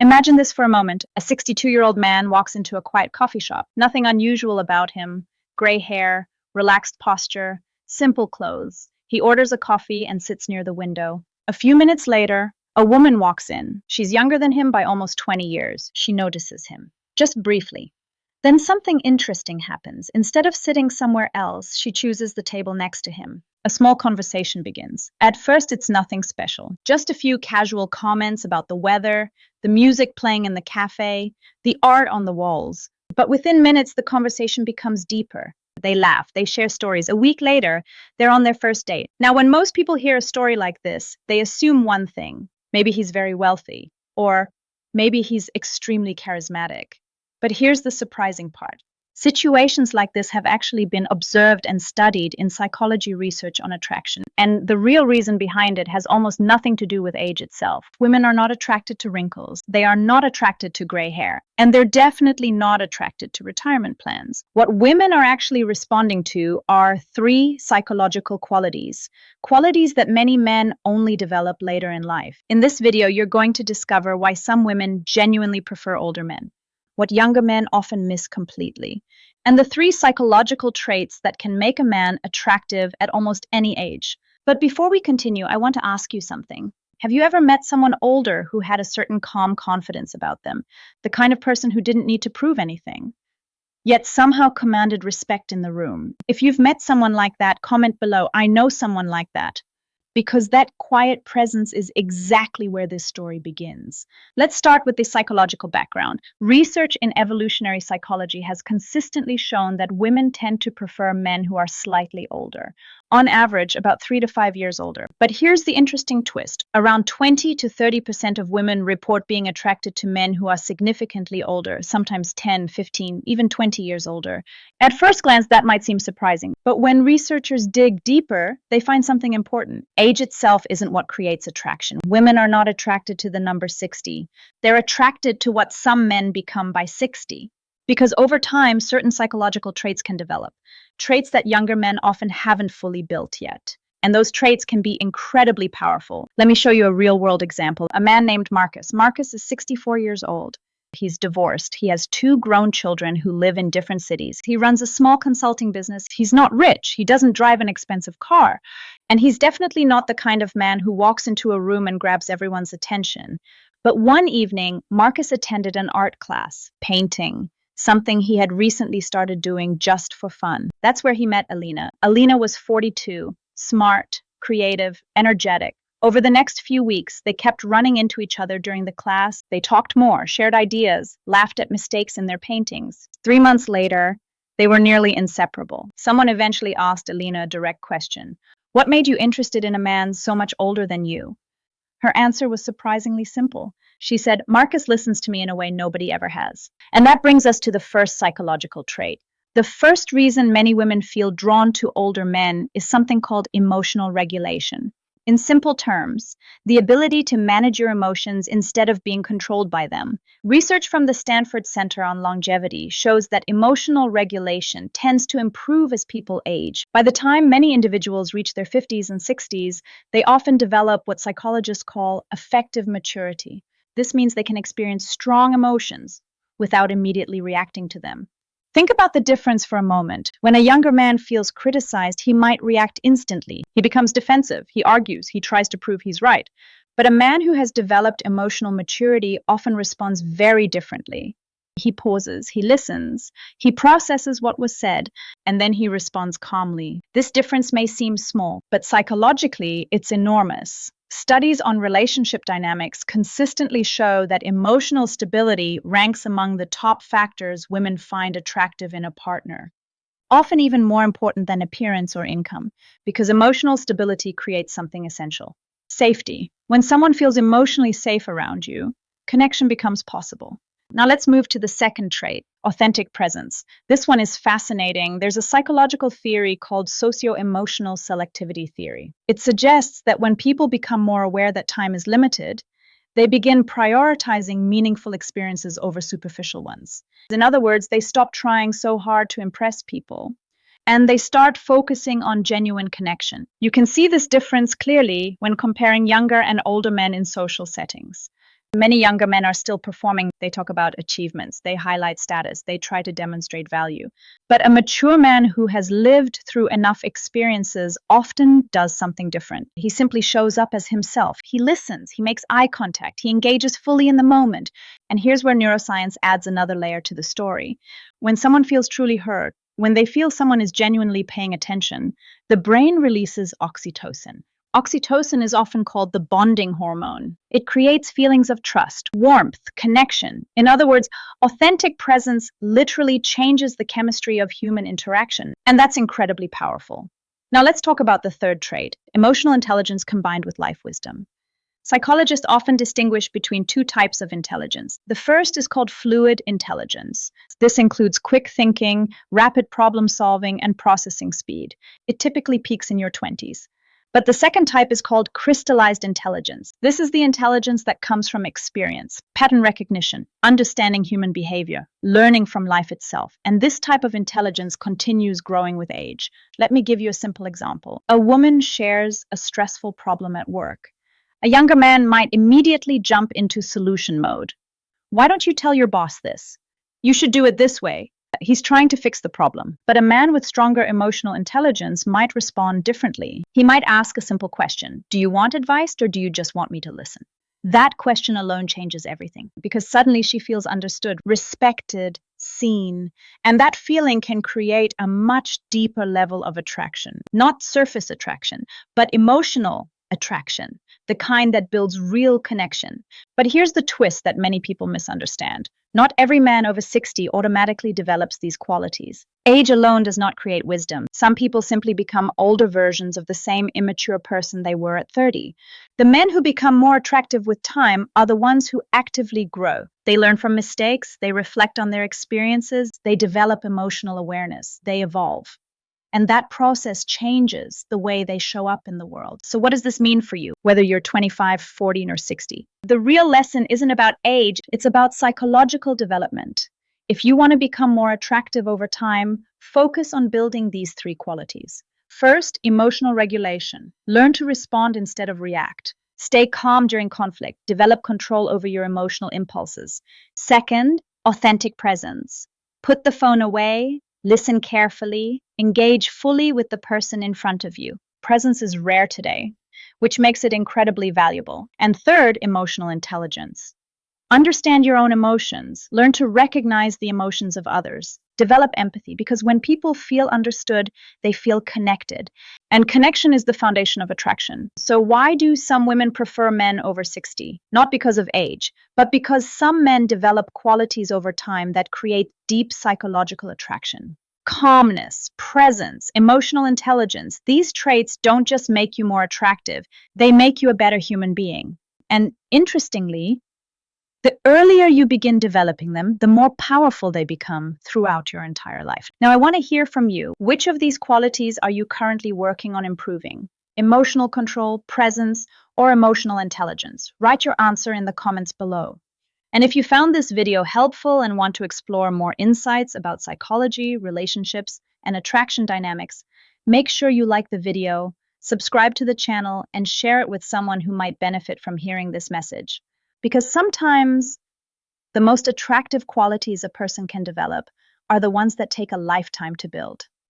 Imagine this for a moment. A 62-year-old man walks into a quiet coffee shop. Nothing unusual about him. Gray hair, relaxed posture, simple clothes. He orders a coffee and sits near the window. A few minutes later, a woman walks in. She's younger than him by almost 20 years. She notices him, just briefly. Then something interesting happens. Instead of sitting somewhere else, she chooses the table next to him. A small conversation begins. At first, it's nothing special. Just a few casual comments about the weather, the music playing in the cafe, the art on the walls. But within minutes, the conversation becomes deeper. They laugh, they share stories. A week later, they're on their first date. Now, when most people hear a story like this, they assume one thing. Maybe he's very wealthy, or maybe he's extremely charismatic. But here's the surprising part. Situations like this have actually been observed and studied in psychology research on attraction. And the real reason behind it has almost nothing to do with age itself. Women are not attracted to wrinkles. They are not attracted to gray hair. And they're definitely not attracted to retirement plans. What women are actually responding to are three psychological qualities. Qualities that many men only develop later in life. In this video, you're going to discover why some women genuinely prefer older men, what younger men often miss completely, and the three psychological traits that can make a man attractive at almost any age. But before we continue, I want to ask you something. Have you ever met someone older who had a certain calm confidence about them, the kind of person who didn't need to prove anything, yet somehow commanded respect in the room? If you've met someone like that, comment below, I know someone like that. Because that quiet presence is exactly where this story begins. Let's start with the psychological background. Research in evolutionary psychology has consistently shown that women tend to prefer men who are slightly older, on average about 3 to 5 years older. But here's the interesting twist. Around 20 to 30% of women report being attracted to men who are significantly older, sometimes 10, 15, even 20 years older. At first glance, that might seem surprising, but when researchers dig deeper, they find something important. Age itself isn't what creates attraction. Women are not attracted to the number 60. They're attracted to what some men become by 60. Because over time, certain psychological traits can develop, traits that younger men often haven't fully built yet. And those traits can be incredibly powerful. Let me show you a real-world example. A man named Marcus. Marcus is 64 years old. He's divorced. He has 2 grown children who live in different cities. He runs a small consulting business. He's not rich. He doesn't drive an expensive car. And he's definitely not the kind of man who walks into a room and grabs everyone's attention. But one evening, Marcus attended an art class, painting, something he had recently started doing just for fun. That's where he met Alina. Alina was 42, smart, creative, energetic. Over the next few weeks, they kept running into each other during the class. They talked more, shared ideas, laughed at mistakes in their paintings. 3 months later, they were nearly inseparable. Someone eventually asked Alina a direct question. What made you interested in a man so much older than you? Her answer was surprisingly simple. She said, Marcus listens to me in a way nobody ever has. And that brings us to the first psychological trait. The first reason many women feel drawn to older men is something called emotional regulation. In simple terms, the ability to manage your emotions instead of being controlled by them. Research from the Stanford Center on Longevity shows that emotional regulation tends to improve as people age. By the time many individuals reach their 50s and 60s, they often develop what psychologists call affective maturity. This means they can experience strong emotions without immediately reacting to them. Think about the difference for a moment. When a younger man feels criticized, he might react instantly. He becomes defensive, he argues, he tries to prove he's right. But a man who has developed emotional maturity often responds very differently. He pauses, he listens, he processes what was said, and then he responds calmly. This difference may seem small, but psychologically, it's enormous. Studies on relationship dynamics consistently show that emotional stability ranks among the top factors women find attractive in a partner, often even more important than appearance or income, because emotional stability creates something essential. Safety. When someone feels emotionally safe around you, connection becomes possible. Now let's move to the second trait, authentic presence. This one is fascinating. There's a psychological theory called socio-emotional selectivity theory. It suggests that when people become more aware that time is limited, they begin prioritizing meaningful experiences over superficial ones. In other words, they stop trying so hard to impress people, and they start focusing on genuine connection. You can see this difference clearly when comparing younger and older men in social settings. Many younger men are still performing. They talk about achievements, they highlight status, they try to demonstrate value. But a mature man who has lived through enough experiences often does something different. He simply shows up as himself. He listens, he makes eye contact, he engages fully in the moment. And here's where neuroscience adds another layer to the story. When someone feels truly heard, when they feel someone is genuinely paying attention, the brain releases oxytocin. Oxytocin is often called the bonding hormone. It creates feelings of trust, warmth, connection. In other words, authentic presence literally changes the chemistry of human interaction, and that's incredibly powerful. Now let's talk about the third trait, emotional intelligence combined with life wisdom. Psychologists often distinguish between two types of intelligence. The first is called fluid intelligence. This includes quick thinking, rapid problem solving, and processing speed. It typically peaks in your 20s. But the second type is called crystallized intelligence. This is the intelligence that comes from experience, pattern recognition, understanding human behavior, learning from life itself. And this type of intelligence continues growing with age. Let me give you a simple example. A woman shares a stressful problem at work. A younger man might immediately jump into solution mode. Why don't you tell your boss this? You should do it this way. He's trying to fix the problem. But a man with stronger emotional intelligence might respond differently. He might ask a simple question. Do you want advice or do you just want me to listen? That question alone changes everything because suddenly she feels understood, respected, seen. And that feeling can create a much deeper level of attraction. Not surface attraction, but emotional attraction, the kind that builds real connection. But here's the twist that many people misunderstand. Not every man over 60 automatically develops these qualities. Age alone does not create wisdom. Some people simply become older versions of the same immature person they were at 30. The men who become more attractive with time are the ones who actively grow. They learn from mistakes, they reflect on their experiences, they develop emotional awareness, they evolve. And that process changes the way they show up in the world. So what does this mean for you, whether you're 25, 40, or 60? The real lesson isn't about age, it's about psychological development. If you want to become more attractive over time, focus on building these three qualities. First, emotional regulation. Learn to respond instead of react. Stay calm during conflict. Develop control over your emotional impulses. Second, authentic presence. Put the phone away. Listen carefully, engage fully with the person in front of you. Presence is rare today, which makes it incredibly valuable. And third, emotional intelligence. Understand your own emotions. Learn to recognize the emotions of others. Develop empathy, because when people feel understood, they feel connected. And connection is the foundation of attraction. So why do some women prefer men over 60? Not because of age, but because some men develop qualities over time that create deep psychological attraction. Calmness, presence, emotional intelligence, these traits don't just make you more attractive, they make you a better human being. And interestingly, the earlier you begin developing them, the more powerful they become throughout your entire life. Now, I want to hear from you. Which of these qualities are you currently working on improving? Emotional control, presence, or emotional intelligence? Write your answer in the comments below. And if you found this video helpful and want to explore more insights about psychology, relationships, and attraction dynamics, make sure you like the video, subscribe to the channel, and share it with someone who might benefit from hearing this message. Because sometimes the most attractive qualities a person can develop are the ones that take a lifetime to build.